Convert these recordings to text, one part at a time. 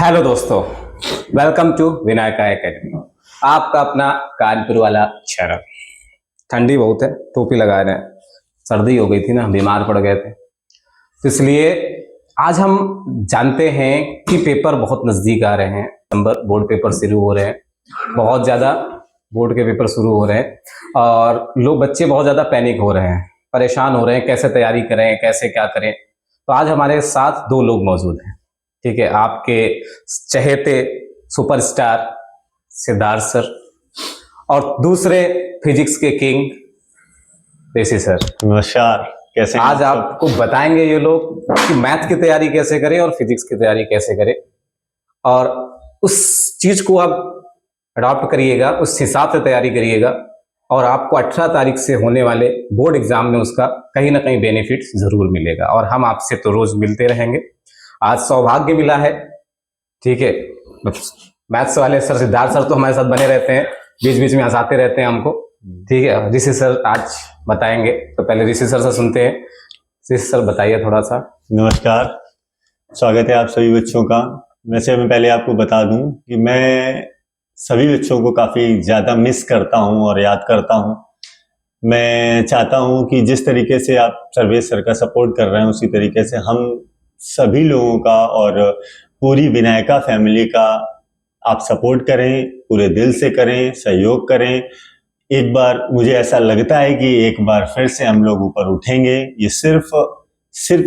Hello दोस्तों, welcome to Vinayaka academy. आपका अपना कानपुर वाला शरद। ठंडी बहुत है, टोपी लगा रहे हैं, सर्दी हो गई थी ना, बीमार पड़ गए थे, तो इसलिए आज हम जानते हैं कि पेपर बहुत नज़दीक आ रहे हैं। नंबर बोर्ड पेपर शुरू हो रहे हैं, बहुत ज़्यादा बोर्ड के पेपर शुरू हो रहे हैं और लोग बच्चे बहुत ज़्यादा पैनिक हो रहे हैं, परेशान हो रहे हैं, कैसे तैयारी करें, कैसे क्या करें। तो आज हमारे साथ दो लोग मौजूद हैं, ठीक है, आपके चहेते सुपरस्टार सिद्धार्थ सर और दूसरे फिजिक्स के किंग ऋषि सर। नमस्कार, कैसे हैं? आज आपको बताएंगे ये लोग कि मैथ की तैयारी कैसे करें और फिजिक्स की तैयारी कैसे करें, और उस चीज को आप अडॉप्ट करिएगा, उस हिसाब से तैयारी करिएगा और आपको 18 तारीख से होने वाले बोर्ड एग्जाम में उसका कहीं ना कहीं बेनिफिट जरूर मिलेगा। और हम आपसे तो रोज मिलते रहेंगे, आज सौभाग्य मिला है, ठीक है। मैथ्स वाले सर सिद्धार्थ सर तो हमारे साथ बने रहते हैं, बीच बीच में हंसाते रहते हैं हमको, ठीक है। ऋषि सर आज बताएंगे, तो पहले ऋषि सर से सुनते हैं। ऋषि सर बताइए थोड़ा सा। नमस्कार, स्वागत है आप सभी बच्चों का। वैसे मैं पहले आपको बता दूं कि मैं सभी बच्चों को काफ़ी ज़्यादा मिस करता हूं और याद करता हूं। मैं चाहता हूं कि जिस तरीके से आप सर्वेश सर का सपोर्ट कर रहे हैं, उसी तरीके से हम सभी लोगों का और पूरी विनायका फैमिली का आप सपोर्ट करें, पूरे दिल से करें, सहयोग करें। एक बार मुझे ऐसा लगता है कि एक बार फिर से हम लोग ऊपर उठेंगे। ये सिर्फ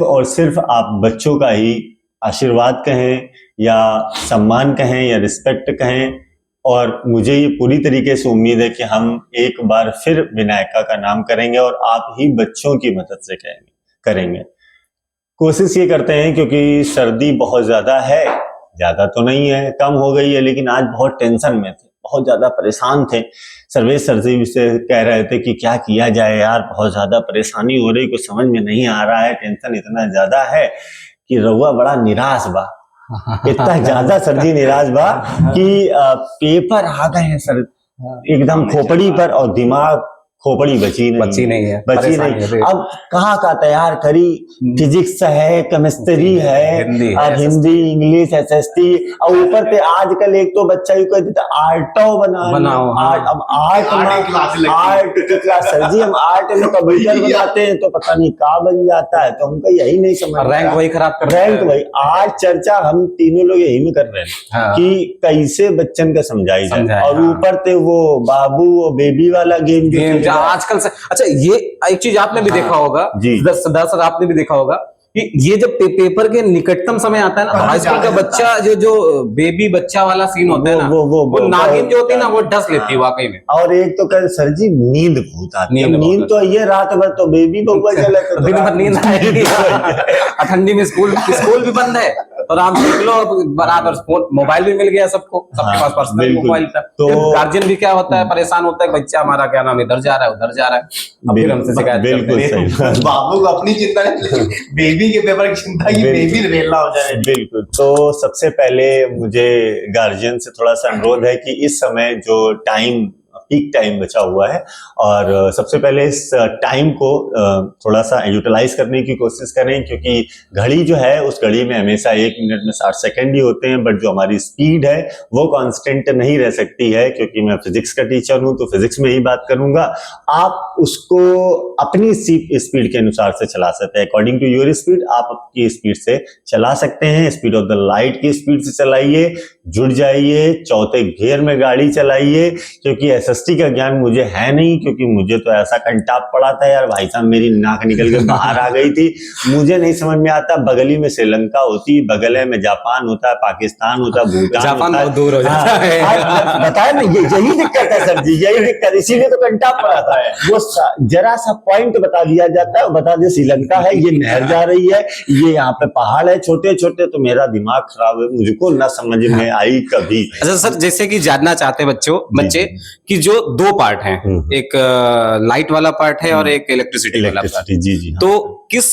और सिर्फ आप बच्चों का ही आशीर्वाद कहें या सम्मान कहें या रिस्पेक्ट कहें, और मुझे ये पूरी तरीके से उम्मीद है कि हम एक बार फिर विनायका का नाम करेंगे और आप ही बच्चों की मदद से करेंगे। कोशिश ये करते हैं, क्योंकि सर्दी बहुत ज़्यादा है, ज़्यादा तो नहीं है, कम हो गई है, लेकिन आज बहुत टेंशन में थे, बहुत ज़्यादा परेशान थे। सर्वेश सर से कह रहे थे कि क्या किया जाए यार, बहुत ज़्यादा परेशानी हो रही, कुछ समझ में नहीं आ रहा है, टेंशन इतना ज़्यादा है कि रउआ बड़ा निराश बा। इतना ज़्यादा सर जी निराश बा कि पेपर आ गए हैं सर एकदम खोपड़ी पर, और दिमाग खोपड़ी बची नहीं है। अब कहाँ का तैयार करी, फिजिक्स है, केमिस्ट्री है, हिंदी, इंग्लिश, एसएसटी, और ऊपर से आजकल एक तो बच्चा ही कहते थे आर्टो बनाओ। अब आर्ट की क्लास सर जी, हम आर्ट में कंप्यूटर बनाते हैं तो पता नहीं क्या बन जाता है, तो हमको यही नहीं समझ, रैंक वही खराब कर रैंक वही। आज चर्चा हम तीनों लोग यही में कर रहे हैं कि कैसे बच्चन का समझाई जाए, और ऊपर से वो बाबू वो बेबी वाला गेम आजकल से। अच्छा, ये एक चीज आपने भी देखा होगा, सिद्धार्थ सर आपने भी देखा होगा कि ये जब पेपर के निकटतम समय आता है ना, हाई स्कूल का बच्चा जो बेबी बच्चा वाला सीन होता है ना, वो नागिन जो होती है ना, वो डस लेती है वाकई में। और एक तो कल सर जी नींद बहुत आती है, नींद तो ये रात भर तो बेबी बउआ चले तो दिन भर नींद आएगी। ठंडी में स्कूल भी बंद है, और आप देख लो बराबर मोबाइल भी मिल गया सबको, सबके पास पर्सनल मोबाइल था। तो गार्जियन भी क्या होता है, परेशान होता है, बच्चा हमारा क्या नाम इधर जा रहा है, उधर जा रहा है, फिर हमसे शिकायत करते हैं। बाबू को अपनी चिंता नहीं, बेबी के पेपर की चिंता की बेबी रेला हो जाए। बिल्कुल। तो सबसे पहले मुझे गार्जियन से थोड़ा सा अनुरोध है कि इस समय जो पीक टाइम बचा हुआ है, और सबसे पहले इस टाइम को थोड़ा सा यूटिलाइज करने की कोशिश करें, क्योंकि घड़ी जो है उस घड़ी में हमेशा 1 मिनट में 60 सेकंड ही होते हैं, बट जो हमारी स्पीड है वो कांस्टेंट नहीं रह सकती है। क्योंकि मैं फिजिक्स का टीचर हूं तो फिजिक्स में ही बात करूंगा, आप उसको अपनी स्पीड के अनुसार से चला सकते हैं। अकॉर्डिंग टू योर स्पीड आप अपनी स्पीड से चला सकते हैं। स्पीड ऑफ द लाइट की स्पीड से चलाइए, जुड़ जाइए, चौथे गियर में गाड़ी चलाइए। क्योंकि एसएसटी का ज्ञान मुझे है नहीं, क्योंकि मुझे तो ऐसा कंटाप पड़ा था यार, भाई साहब मेरी नाक निकल के बाहर आ गई थी, मुझे नहीं समझ में आता। बगली में श्रीलंका होती, बगल में जापान होता है, पाकिस्तान होता है, भूटान, जापान बहुत दूर हो जाता है। बताया ना, यही दिक्कत है सर जी, यही दिक्कत, इसीलिए तो कंटाप पड़ा था। वो जरा सा पॉइंट बता दिया जाता है, बता दे श्रीलंका है, ये नहर जा रही है, ये यहाँ पे पहाड़ है छोटे छोटे, तो मेरा दिमाग खराब है, मुझको ना समझ में आई कभी। अच्छा सर, जैसे कि जानना चाहते हैं बच्चे कि जो 2 पार्ट हैं, एक लाइट वाला पार्ट है और एक इलेक्ट्रिसिटी वाला पार्ट। जी। तो किस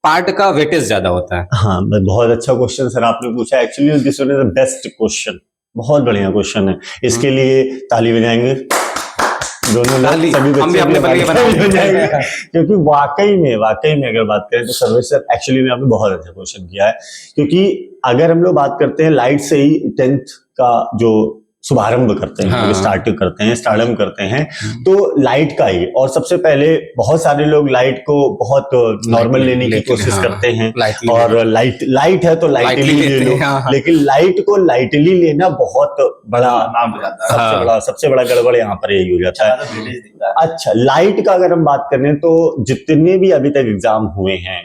पार्ट का वेटेज ज्यादा होता है? हाँ, बहुत अच्छा क्वेश्चन सर आपने पूछा। Actually this one is the best question, बहुत बढ़िया क्वेश्चन है। इसके लिए ताली बजाएंगे। दोनों ताली, लोग सभी हम भी बच्चे अपने बल के हमारे बनाएंगे। हो जाएंगे। क्योंकि वाकई में अगर बात करें तो सर्वेश सर एक्चुअली में आपने बहुत अच्छा क्वेश्चन किया है, क्योंकि अगर हम लोग बात करते हैं लाइट से ही 10th का जो शुभारंभ करते हैं, हाँ। स्टार्टअप करते हैं तो लाइट का ही, और सबसे पहले बहुत सारे लोग लाइट को बहुत नॉर्मल लेने की कोशिश करते हैं, और लाइट है तो लाइटली ले लो, लेकिन लाइट को लाइटली लेना बहुत बड़ा नाम हो जाता है। सबसे बड़ा गड़बड़ यहाँ पर यही हो जाता है। अच्छा, लाइट का अगर हम बात करें तो जितने भी अभी तक एग्जाम हुए हैं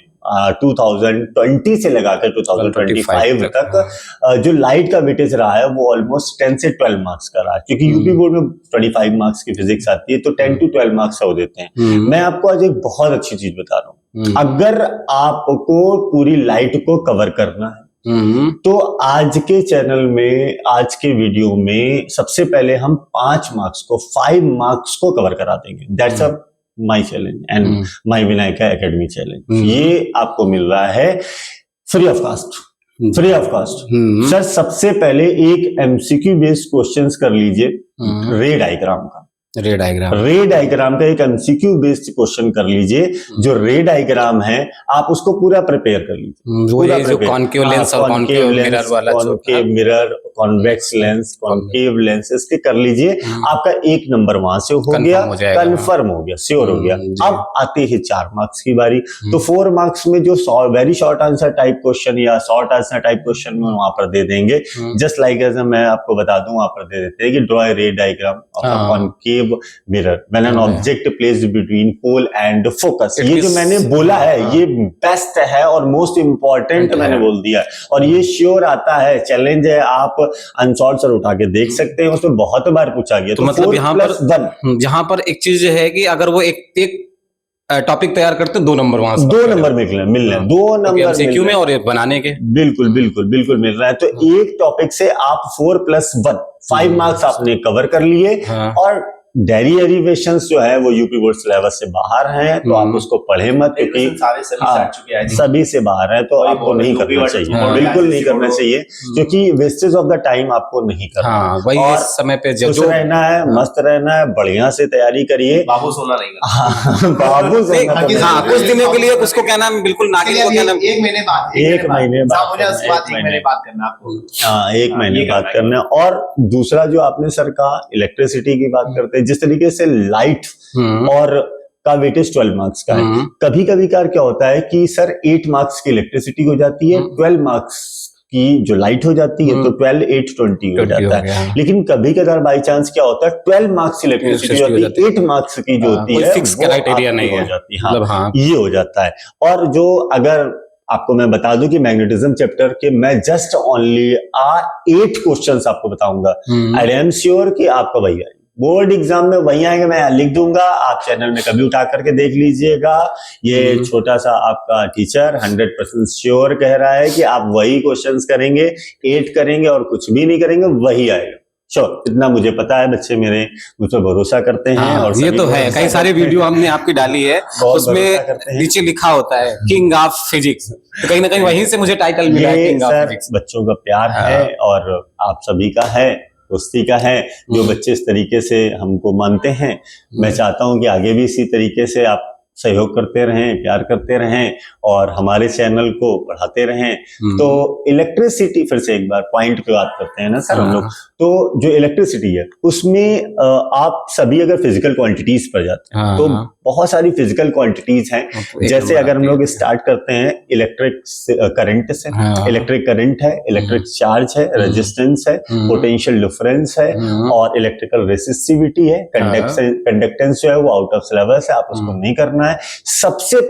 2020 से लगाकर 2025 तक जो लाइट का वेटेज रहा है वो ऑलमोस्ट 10 से 12 मार्क्स का रहा है, क्योंकि यूपी बोर्ड में 25 मार्क्स की फिजिक्स आती है तो 10 to 12 मार्क्स वो देते हैं। मैं आपको आज एक बहुत अच्छी चीज बता रहा हूँ, अगर आपको पूरी लाइट को कवर करना है तो आज के चैनल में, आज के वीडियो में सबसे पहले हम 5 मार्क्स को कवर करा देंगे। That's a my challenge and my Vinayaka academy challenge. ये आपको मिल रहा है फ्री ऑफ कास्ट। सर सबसे पहले एक एमसीक्यू बेस्ड क्वेश्चंस कर लीजिए रे डायग्राम का एक एमसीक्यू बेस्ड क्वेश्चन कर लीजिए। जो रे डायग्राम है आप उसको पूरा प्रिपेयर कर लीजिए, कॉन्केव लेंस और कॉन्केव मिरर वाला, concave mirror, convex lens, concave lens, इसके कर लीजिए। आपका 1 नंबर वहां से हो गया, कंफर्म हो गया, श्योर हो गया। अब आते हैं 4 मार्क्स की बारी। तो 4 मार्क्स में जो very short answer type question या शॉर्ट आंसर टाइप क्वेश्चन में वहां पर दे देंगे, जस्ट लाइक एज मैं आपको बता दूं, वहां पर दे देते हैं कि draw a ray diagram of a concave mirror when an object placed between pole and focus. ये जो मैंने बोला है ये बेस्ट है और मोस्ट इंपॉर्टेंट मैंने बोल दिया है, और ये श्योर आता है, चैलेंज है, आप अनसॉल्व सर उठा के देख सकते हैं, उसमें बहुत बार पूछा गया। तो मतलब यहाँ पर एक चीज है कि अगर वो एक टॉपिक तैयार करते 2 नंबर वहां से 2 नंबर मिल रहे हैं, 2 नंबर एमसीक्यू में और बनाने के बिल्कुल मिल रहा है। तो एक टॉपिक से आप 4+1 5 मार्क्स आपने कवर कर लिए। और डेरिवेशंस जो है वो यूपी बोर्ड सिलेबस से बाहर हैं, तो आप उसको पढ़े मत, क्योंकि सभी से बाहर है, तो आपको नहीं करना चाहिए, बिल्कुल नहीं करना चाहिए, क्योंकि वेस्टेज ऑफ द टाइम आपको नहीं करना। वही और समय पे खुश रहना है, मस्त रहना है, बढ़िया से तैयारी करिए। बाबू सोना नहीं कुछ दिनों के लिए उसको क्या नाम, बिल्कुल नागिन को क्या नाम, 1 महीने बाद 1 महीने बाद 1 महीने बात करना आपको। 1 महीने बात करना। और दूसरा जो आपने सर कहा इलेक्ट्रिसिटी की बात करते हैं, जिस तरीके से लाइट और का वेटेज 12 मार्क्स का है, कभी कभी क्या होता है कि सर 8 मार्क्स की इलेक्ट्रिसिटी हो जाती है, 12 मार्क्स की जो लाइट हो जाती है, तो 12 8 20 हो जाता है। लेकिन कभी कभार बाई चांस क्या होता है 12 मार्क्स की इलेक्ट्रिसिटी होती है, 8 मार्क्स की जो होती है फिक्स क्राइटेरिया नहीं हो जाती है। ये हो जाता है। और जो अगर आपको मैं बता दूं कि मैग्नेटिज्म चैप्टर के मैं जस्ट ओनली 8 क्वेश्चंस आपको बताऊंगा। आई एम श्योर कि आपका वही आएगा, बोर्ड एग्जाम में वही आएंगे, मैं लिख दूंगा, आप चैनल में कभी उठा करके देख लीजिएगा। ये छोटा सा आपका टीचर 100% श्योर कह रहा है कि आप वही क्वेश्चंस करेंगे, 8 करेंगे और कुछ भी नहीं करेंगे, वही आएगा। श्योर, इतना मुझे पता है, बच्चे मेरे मुझ पर भरोसा करते हैं। और ये तो है, कई सारे वीडियो हमने आपकी डाली है, उसमें नीचे लिखा होता है किंग ऑफ फिजिक्स, तो कहीं ना कहीं वहीं से मुझे टाइटल मिला है किंग ऑफ फिजिक्स। बच्चों का प्यार है और आप सभी का है, दोस्ती का है। जो बच्चे इस तरीके से हमको मानते हैं, मैं चाहता हूं कि आगे भी इसी तरीके से आप सहयोग करते रहें, प्यार करते रहें और हमारे चैनल को बढ़ाते रहें। तो इलेक्ट्रिसिटी, फिर से एक बार पॉइंट पे बात करते हैं ना सर हम लोग, तो जो इलेक्ट्रिसिटी है उसमें आप सभी अगर फिजिकल क्वांटिटीज पर जाते हैं तो बहुत सारी फिजिकल क्वांटिटीज हैं। जैसे अगर हम लोग स्टार्ट करते हैं इलेक्ट्रिक करंट से, इलेक्ट्रिक करंट है, इलेक्ट्रिक चार्ज है, रेजिस्टेंस है, पोटेंशियल डिफरेंस है और इलेक्ट्रिकल रेसिस्टिविटी है। कंडक्टेंस जो है वो आउट ऑफ सिलेबस है, आप उसको नहीं करना है। सबसे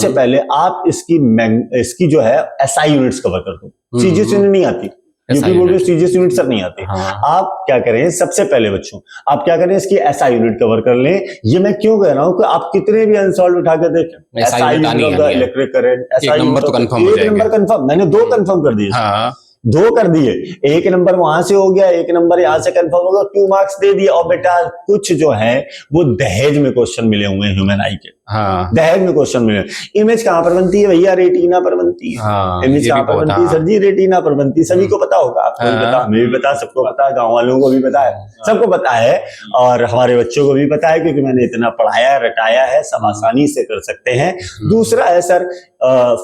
पहले आप इसकी जो है एसआई यूनिट्स कवर कर दो। सीजीएस यूनिट नहीं आती, यूपी बोर्ड में सीजीएस यूनिट सर नहीं आती। आप क्या करें, सबसे पहले बच्चों आप क्या करें, इसकी एसआई यूनिट कवर कर लें। ये मैं क्यों कह रहा हूं कि आप कितने भी अनसॉल्व उठा कर देखें, SI unit of the electric current, SI number तो कंफर्म हो जाएगा। 1 नंबर कंफर्म, मैंने 2 कंफर्म कर दिए। दो कर दिए, एक नंबर वहां से हो गया, एक नंबर यहां से कंफर्म हो गया, 2 मार्क्स दे दिए। और बेटा कुछ जो है वो दहेज में क्वेश्चन मिले हुए हैं ह्यूमन आई के, हाँ दहेज में क्वेश्चन मिले। इमेज कहां पर बनती है भैया? रेटिना पर बनती है। हाँ, इमेज ये कहां भी पर बहुत, बनती है हाँ। सर जी? रेटिना पर बनती है। सभी को पता होगा, आपको भी हाँ। पता, हमें भी पता, सबको पता है, गांव वालों को भी पता है, सबको पता है, और हमारे बच्चों को भी पता है, क्योंकि मैंने इतना पढ़ाया रटाया है, सब आसानी से कर सकते हैं। दूसरा है सर,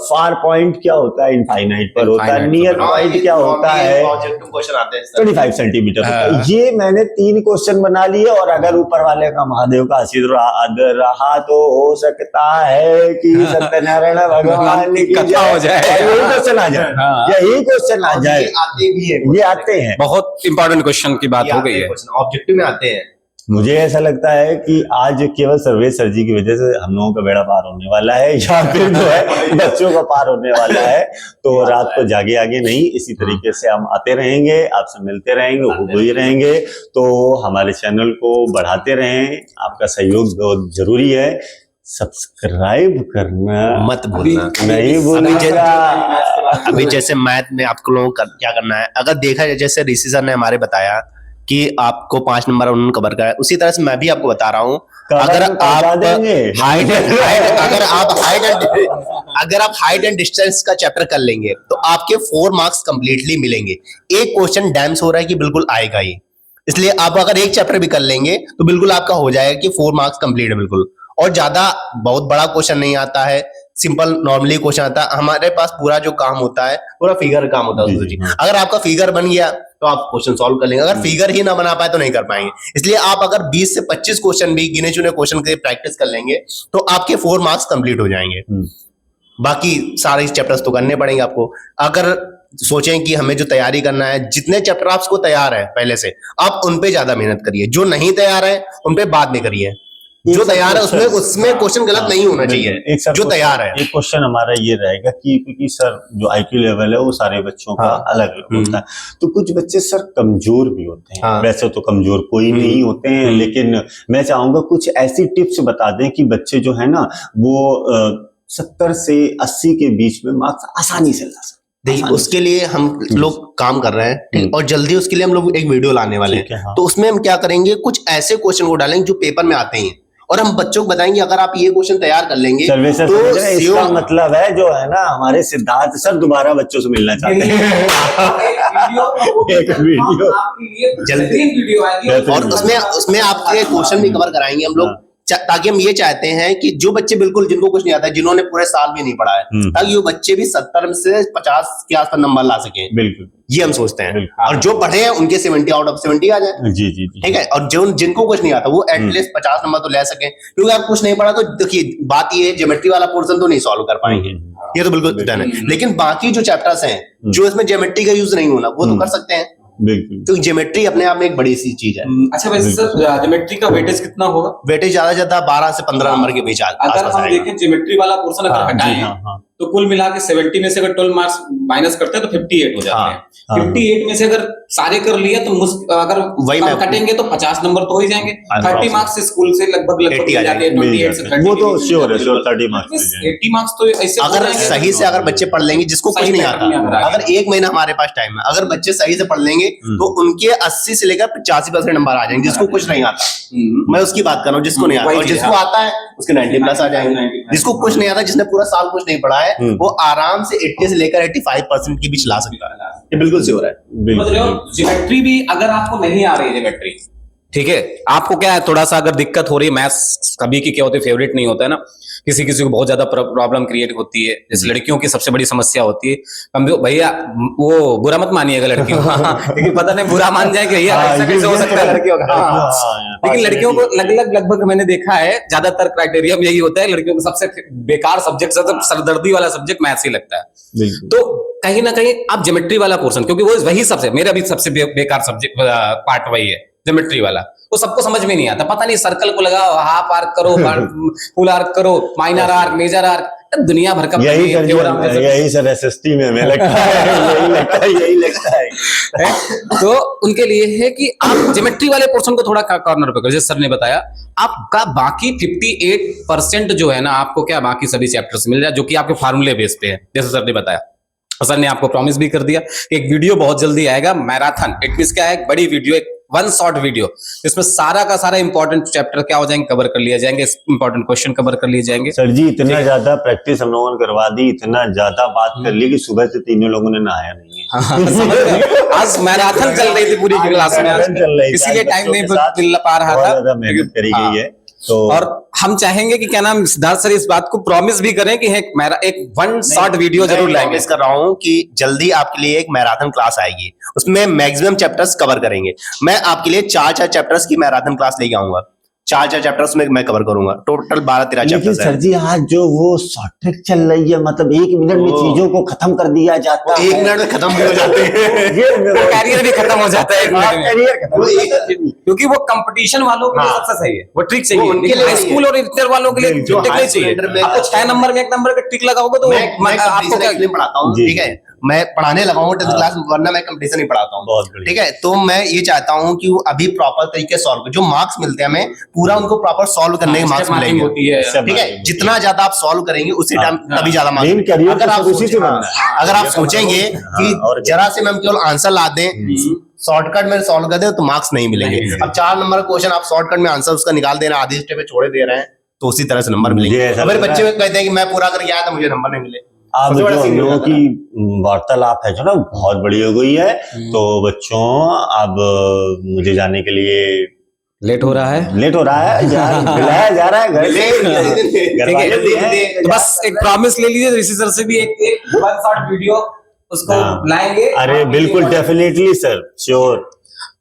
फार पॉइंट क्या होता है? इनफाइनाइट पर होता है। Infinite नियर पर पॉइंट क्या होता है? ऑब्जेक्टिव क्वेश्चन आते हैं सर। 25 सेंटीमीटर होता है। हाँ। ये मैंने 3 क्वेश्चन बना लिए, और अगर ऊपर वाले का महादेव का आशीर्वाद रहा तो हो सकता है कि सत्यनारायण भगवान की कथा हो जाए। यही क्वेश्चन आ जाए, हाँ। यही क्वेश्चन आ जाए। ये आते भी है, ये आते हैं। बहुत इंपॉर्टेंट क्वेश्चन की बात हो गई है। ऑब्जेक्टिव में आते हैं। मुझे ऐसा लगता है कि आज केवल सर्वेश सर जी की वजह से हम लोगों का बेड़ा पार होने वाला है, या फिर जो है बच्चों का पार होने वाला है। तो रात को जागे आगे नहीं, इसी तरीके से हम आते रहेंगे, आपसे मिलते रहेंगे, हुई रहेंगे। तो हमारे चैनल को बढ़ाते रहें, आपका सहयोग बहुत जरूरी है। सब्सक्राइब करना मत भूलना। नहीं भूलिएगा। अभी जैसे मैथ में आपको लोगों को क्या करना है, अगर देखा जाए जैसे ऋषि सर ने हमारे बताया कि आपको 5 नंबर उन्होंने कवर करा है, उसी तरह से मैं भी आपको बता रहा हूँ। अगर आप हाइट एंड डिस्टेंस का चैप्टर कर लेंगे तो आपके 4 मार्क्स कंप्लीटली मिलेंगे। एक क्वेश्चन डैम्स हो रहा है कि बिल्कुल आएगा ही, इसलिए आप अगर एक चैप्टर भी कर लेंगे तो बिल्कुल आपका हो जाएगा कि 4 मार्क्स कंप्लीट है बिल्कुल। और ज्यादा बहुत बड़ा क्वेश्चन नहीं आता है, सिंपल नॉर्मली क्वेश्चन आता है। हमारे पास पूरा जो काम होता है पूरा फिगर काम होता है जी। अगर आपका फिगर बन गया तो आप क्वेश्चन सॉल्व कर लेंगे, अगर फिगर ही ना बना पाए तो नहीं कर पाएंगे। इसलिए आप अगर 20 से 25 क्वेश्चन भी गिने चुने क्वेश्चन के प्रैक्टिस कर लेंगे तो आपके 4 मार्क्स कंप्लीट हो जाएंगे। बाकी सारे चैप्टर्स तो करने पड़ेंगे आपको। अगर सोचें कि हमें जो तैयारी करना है, जितने चैप्टर आपको तैयार है पहले से, आप उन पे ज्यादा मेहनत करिए। जो नहीं तैयार है उन पे बाद में करिए। जो तैयार है उसमें क्वेश्चन गलत नहीं होना चाहिए। जो तैयार है, एक क्वेश्चन हमारा ये रहेगा कि क्योंकि सर जो IQ लेवल है वो सारे बच्चों का अलग होता है, तो कुछ बच्चे सर कमजोर भी होते हैं। वैसे तो कमजोर कोई नहीं होते हैं, लेकिन मैं चाहूंगा कुछ ऐसी टिप्स बता दें कि बच्चे जो है ना वो 70 से 80 के बीच में मार्क्स आसानी से ला सकते। देखिए उसके लिए हम लोग काम कर रहे हैं और जल्दी उसके लिए हम लोग एक वीडियो लाने वाले हैं। तो उसमें हम क्या करेंगे, कुछ ऐसे क्वेश्चन को डालेंगे जो पेपर में आते हैं और हम बच्चों को बताएंगे अगर आप ये क्वेश्चन तैयार कर लेंगे तो इसका मतलब है जो है ना हमारे सिद्धार्थ सर दोबारा बच्चों से मिलना चाहते हैं। एक वीडियो जल्दी वीडियो आएगी और उसमें आपके क्वेश्चन भी कवर कराएंगे हम लोग, ताकि हम ये चाहते हैं कि जो बच्चे बिल्कुल जिनको कुछ नहीं आता है, जिन्होंने पूरे साल भी नहीं पढ़ा है, ताकि वो बच्चे भी 70 से 50 के आसपास नंबर ला सकें। बिल्कुल ये हम सोचते हैं। और जो पढ़े हैं उनके 70 आउट ऑफ 70 आ जाए। जी जी ठीक है। और जो जिनको कुछ नहीं आता वो एटलीस्ट 50 नंबर तो ले सकें, क्योंकि आप कुछ नहीं पढ़ा तो देखिए बात ये है, ज्योमेट्री वाला पोर्शन तो नहीं सॉल्व कर पाएंगे, ये तो बिल्कुल डन है। लेकिन बाकी जो चैप्टर्स हैं जो इसमें ज्योमेट्री का यूज नहीं होना वो तो कर सकते हैं, तो ज्योमेट्री अपने आप में एक बड़ी सी चीज है। अच्छा वैसे सर ज्योमेट्री का वेटेज कितना होगा? वेटेज ज्यादा ज्यादा 12 से 15 नंबर के बीच अगर हम देखें ज्योमेट्री वाला पोर्शन अगर हटाएं तो कुल मिला के 70 में से अगर 12 मार्क्स माइनस करते हैं तो 58 हो जाते हैं। 58 में से अगर सारे कर लिया तो अगर वही कटेंगे तो 50 नंबर तो हो ही जाएंगे। 30 मार्क्स स्कूल से लगभग 80 आ जाते हैं। 28 से 30 वो तो श्योर है, 30 मार्क्स 80 मार्क्स तो ऐसे अगर सही से अगर बच्चे पढ़ लेंगे, जिसको कुछ नहीं आता, अगर 1 महीना हमारे पास टाइम है, अगर बच्चे सही से पढ़ लेंगे तो उनके 80 से लेकर 85% नंबर आ जाएंगे। जिसको कुछ नहीं आता, मैं उसकी बात कर रहा हूँ, जिसको नहीं आता, और जिसको आता है उसके 90+ आ जाएंगे। जिसको कुछ नहीं आता, जिसने पूरा साल कुछ नहीं पढ़ा है, वो आराम से 80 से लेकर 85% के बीच ला सकता है। ये बिल्कुल श्योर है। ज्योमेट्री भी अगर आपको नहीं आ रही है ज्योमेट्री, ठीक है, आपको क्या है थोड़ा सा अगर दिक्कत हो रही है, मैथ्स कभी की क्या होती है फेवरेट नहीं होता है ना, किसी किसी को बहुत ज्यादा प्रॉब्लम क्रिएट होती है, जैसे लड़कियों की सबसे बड़ी समस्या होती है। हम जो भैया वो बुरा मत मानिएगा लड़कियों क्योंकि पता नहीं बुरा मान जाए कि भैया ऐसा कैसे हो सकता है लड़कियों का। लेकिन लड़कियों को लगभग मैंने देखा है ज्यादातर क्राइटेरिया यही होता है, लड़कियों को सबसे बेकार सब्जेक्ट, सरदर्दी वाला सब्जेक्ट मैथ्स ही लगता है। तो कहीं ना कहीं आप ज्योमेट्री वाला पोर्शन, क्योंकि वो वही सबसे मेरा भी सबसे बेकार सब्जेक्ट पार्ट वही है ज्योमेट्री वाला, वो सबको समझ में नहीं आता। पता नहीं सर्कल को लगाओ, हाफ आर्क करो, फुल आर्क करो, माइनर आर्क, मेजर आर्क, दुनिया भर का यही सर एसएसटी में हमें लगता है यही लगता है। तो उनके लिए है कि आप ज्योमेट्री वाले पोर्शन को थोड़ा कॉर्नर पे करो, जैसे सर ने बताया। आपका बाकी 58% जो है ना, आपको क्या बाकी सभी चैप्टर्स मिल जाए जो कि आपके फार्मूले बेस पे है, जैसे सर ने बताया। सर ने आपको प्रॉमिस भी कर दिया कि एक वीडियो बहुत जल्दी आएगा, मैराथन। इट मींस क्या है, एक बड़ी वीडियो, एक वन शॉट वीडियो, इसमें सारा का सारा इंपॉर्टेंट चैप्टर क्या हो जाएंगे, कवर कर लिया जाएंगे, इंपॉर्टेंट क्वेश्चन कवर कर लिए जाएंगे। सर जी इतना ज्यादा प्रैक्टिस हम लोगों ने करवा दी, इतना ज्यादा बात कर ली कि सुबह से तीनों लोगों ने नहाया नहीं है। समझ रहे? आज मैराथन चल रही थी पूरी क्लास में, मैराथन चल रही थी। इसीलिए टाइम नहीं बच्चों के साथ मिल पा रहा बहुत था। ज्यादा मेहनत करी गई है। तो और हम चाहेंगे कि क्या नाम, सिद्धार्थ सर इस बात को प्रॉमिस भी करें कि एक वन शॉट वीडियो जरूर लाएंगे। प्रॉमिस कर रहा हूँ कि जल्दी आपके लिए एक मैराथन क्लास आएगी, उसमें मैक्सिमम चैप्टर्स कवर करेंगे। मैं आपके लिए 4 चैप्टर्स की मैराथन क्लास लेके आऊंगा, 4 चैप्टर्स में मैं कवर करूंगा, टोटल 12-13 लेकिन चैप्टर्स सर जी आज जो वो शॉर्ट ट्रिक चल रही है, मतलब 1 मिनट में चीजों को खत्म कर दिया जाता है, 1 मिनट में खत्म भी हो जाते हैं। वो कैरियर भी खत्म हो जाता है 1 मिनट में। कैरियर खत्म वो हो एक- जाता है। क्योंकि वो कंपटीशन वालों के लिए हाँ। सबसे सही है, वो ट्रिक वो चाहिए। उनके लेकिन लिए हाई नहीं स्कूल है। और इंटर वालों के लिए जो ट्रिक नहीं हाई चाहिए। स्टैंडर्ड में आपको 6 नंबर में 1 नंबर का ट्रिक लगाओगे तो मैं आपको कंपटीशन क्या एक्चुअली पढ़ाता हूँ, जी। ठीक है, मैं पढ़ाने लगा हूँ 10th हाँ। क्लास, वरना मैं कंपटीशन ही पढ़ाता हूँ। बहुत बढ़िया। ठीक है, तो मैं ये चाहता हूँ कि वो अभी प्रॉपर तरीके से सॉल्व, जो मार्क्स मिलते हैं हमें पूरा उनको प्रॉपर सॉल्व करने के मार्क्स मार्किंग मिलेंगे। होती है। सब ठीक है, मार्किंग जितना ज्यादा आप सॉल्व करेंगे उसी टाइम हाँ। तभी ज्यादा मार्क्स मेन मिलेंगे। करियर अगर तो आप सब उसी से सोचें- बनना है। अगर आप ये तो सोचेंगे हाँ, कि और क्या? जरा से मैं केवल आंसर ला दें, शॉर्टकट में सॉल्व कर दे तो मार्क्स नहीं मिलेंगे। नहीं अब 4 नंबर का क्वेश्चन आप शॉर्टकट में आंसर उसका निकाल दे रहे हैं, आधी स्टेप पे छोड़े दे रहे हैं, तो उसी तरह से नंबर मुझे मिलेंगे। ऐसा अगर लग रहा बच्चे है। कहते हैं कि मैं पूरा करके आया था मुझे नंबर नहीं मिले, अब सबसे जो बड़ा हम सीन लोगों हो जाता की वार्तालाप है जो ना बहुत बड़ी हो गई है, तो बच्चों अब मुझे जाने के लिए लेट हो रहा है। लेट हो रहा है, बुलाया जा रहा है घर से, घर ठीक वाले है, भी हैं। तो बस एक प्रॉमिस ले लीजिए ऋषि सर से भी, एक वन शॉट वीडियो उसको हाँ। लाएंगे। अरे बिल्कुल डेफिनेटली सर, श्योर।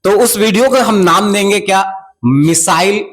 तो उस वीडियो को हम नाम देंगे क्या, मिसाइल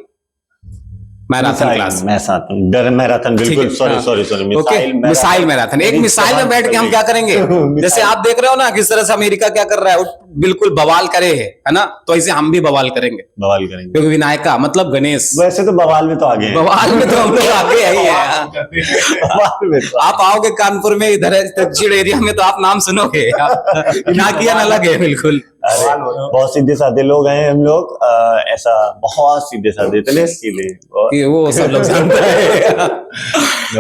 मैराथन क्लास। मैराथन ठीक बिल्कुल, है, सॉरी हाँ। Sorry sorry, okay, missile marathon. एक मिसाइल में बैठ के हम क्या करेंगे, जैसे आप देख रहे हो ना किस तरह से अमेरिका क्या कर रहा है, वो बिल्कुल बवाल करे है ना, तो ऐसे हम भी बवाल करेंगे, बवाल करेंगे। क्योंकि विनायका मतलब गणेश, वैसे तो बवाल में तो आगे हैं। बवाल में तो हम लोग आगे ही है। बवाल में तो आप आओगे कानपुर में, इधर दक्षिण एरिया में, तो आप नाम सुनोगे, नाकिया न लगे बिल्कुल। अरे बहुत सीधे साधे लोग हैं हम लोग, ऐसा बहुत सीधे साधे, इतने सीधे। ये वो सब लोग जानते हैं।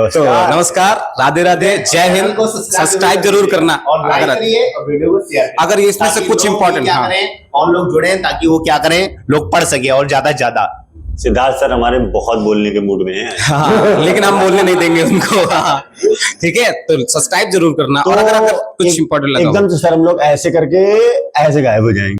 तो नमस्कार, राधे राधे, जय हिंद। सब्सक्राइब जरूर करना, और लाइक अगर करिए और वीडियो को शेयर करिए। अगर इसमें से ताकि कुछ लोग इंपॉर्टेंट, क्या हाँ, करें और लोग जुड़े ताकि वो क्या करें, लोग पढ़ सके और ज्यादा से ज्यादा। सिद्धार्थ सर हमारे बहुत बोलने के मूड में हैं। हाँ, लेकिन हम बोलने नहीं देंगे उनको। हाँ, ठीक है, तो सब्सक्राइब जरूर करना, और अगर कुछ इंपॉर्टेंट लगा हो। एकदम से सर हम लोग ऐसे करके ऐसे गायब हो जाएंगे।